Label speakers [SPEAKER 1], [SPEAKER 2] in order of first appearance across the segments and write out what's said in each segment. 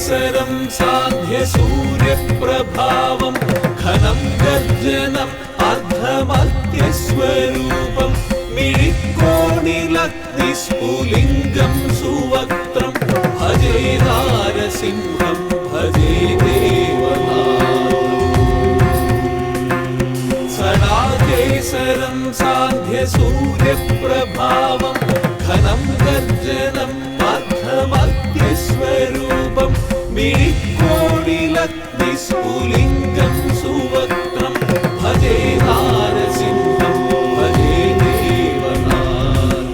[SPEAKER 1] കേസരം സാധ്യ സൂര്യപ്രഭാവം ഘനം ഗർജനം അർദ്ധമർത്യസ്വരൂപം മിഴിക്കോണിലഗ്നിസ്ഫുലിംഗം സുവക്ത്രം ഭജേ നാരസിംഹം ഭജേ ദേവനാഥം സദാകേസരം സാധ്യ സൂര്യപ്രഭാവം ഘനം ഗർജനം അർദ്ധമർത്യസ്വരൂപം മിഴിക്കോണിലഗ്നിസ്ഫുലിംഗം സുവക്ത്രം ഭജേ നാരസിംഹം ഭജേ ദേവനാഥം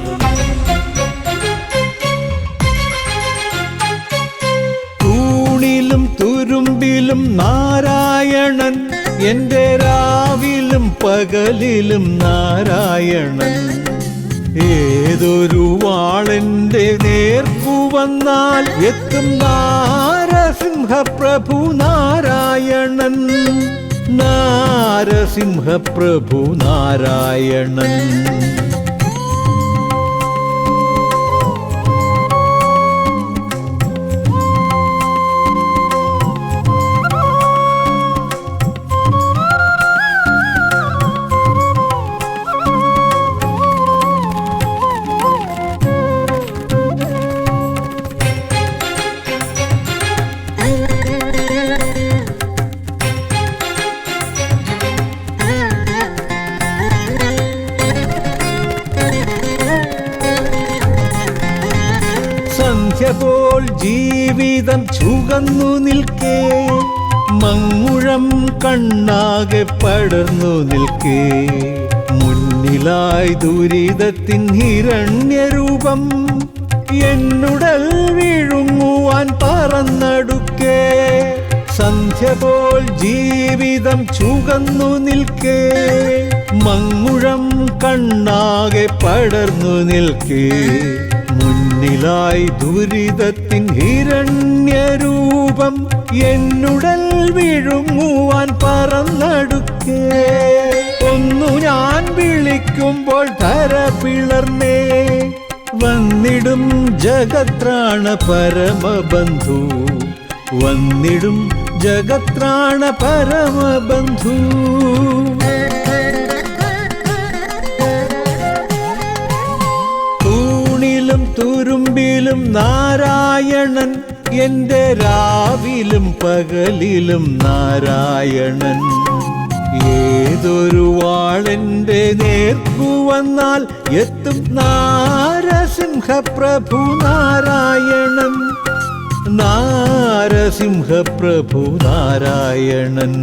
[SPEAKER 2] തൂണിലും തുരുമ്പിലും നാരായണൻ എന്റെ രാവിലും പകലിലും നാരായണൻ ഏതൊരു വാളെന്റെ നേർക്കു വന്നാൽ എത്തും നാരസിംഹപ്രഭു നാരായണൻ നാരസിംഹപ്രഭു നാരായണൻ പോൽ ജീവിതം ചുകന്നു നിൽക്കേ മങ്ങുഴം കണ്ണാകെ പടർന്നു നിൽക്കേ മുന്നിലായി ദുരിതത്തിൻ ഹിരണ്യരൂപം എന്നുടൽ വിഴുങ്ങുവാൻ പറന്നടുക്കേ സന്ധ്യ പോൽ ജീവിതം ചുകന്നു നിൽക്കേ മങ്ങുഴം കണ്ണാകെ പടർന്നു നിൽക്കേ മുന്നിലായി ദുരിതത്തിൻ ഹിരണ്യരൂപം എന്നുടൽ വിഴുങ്ങുവാൻ പറന്നടുക്കേ ഒന്നു ഞാൻ വിളിക്കുമ്പോൾ ധര പിളർന്നേ വന്നിടും ജഗത്രാണ പരമബന്ധു വന്നിടും ജഗത്രാണ പരമബന്ധു തുരുമ്പിലും നാരായണൻ എന്റെ രാവിലും പകലിലും നാരായണൻ ഏതൊരു വാളെന്റെ നേർക്കു വന്നാൽ എത്തും നാരസിംഹപ്രഭു നാരായണൻ നാരസിംഹപ്രഭു നാരായണൻ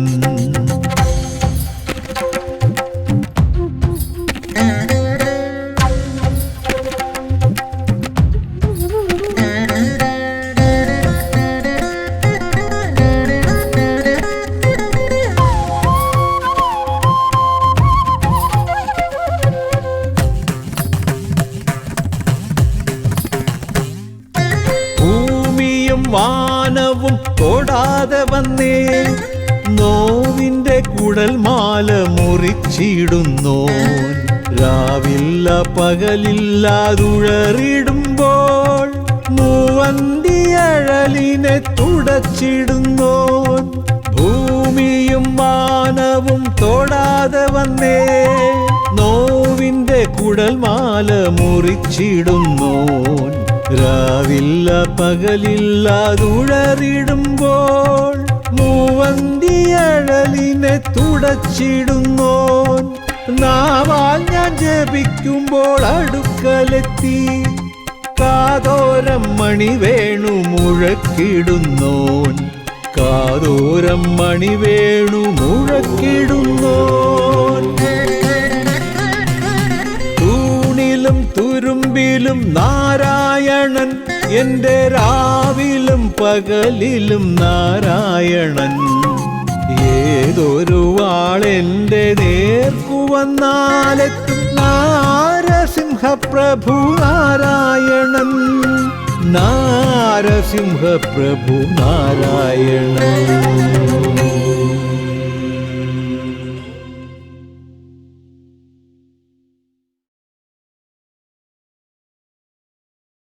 [SPEAKER 2] വാനവും തൊടാതെ വന്നേ നോവിന്റെ കുടൽമാല മുറിച്ചിടുന്നോ രാവില്ല പകലില്ലാതുഴറിടുമ്പോൾ മൂവന്തിയഴലിനെ തുടച്ചിടുന്നോ ഭൂമിയും വാനവും തൊടാതെ വന്നേ നോവിന്റെ കുടൽമാല മുറിച്ചിടുന്നോ രാവില്ല പകലില്ലാതുഴറിടുമ്പോൾ മൂവന്തിയഴലിനെ തുടച്ചിടുന്നോൻ നാവാൽ ഞാൻ ജപിക്കുമ്പോൾ അടുക്കലെത്തി കാതോരം മണി വേണു മുഴക്കിടുന്നോൻ കാതോരം മണി വേണു മുഴക്കിടുന്നോൻ തൂണിലും തുരുമ്പിലും നാരായണൻ എന്റെ രാവിലും പകലിലും നാരായണൻ ഏതൊരു വാളെന്റെ നേർക്കു വന്നാലെത്തും നാരസിംഹപ്രഭു നാരായണൻ നാരസിംഹപ്രഭു നാരായണൻ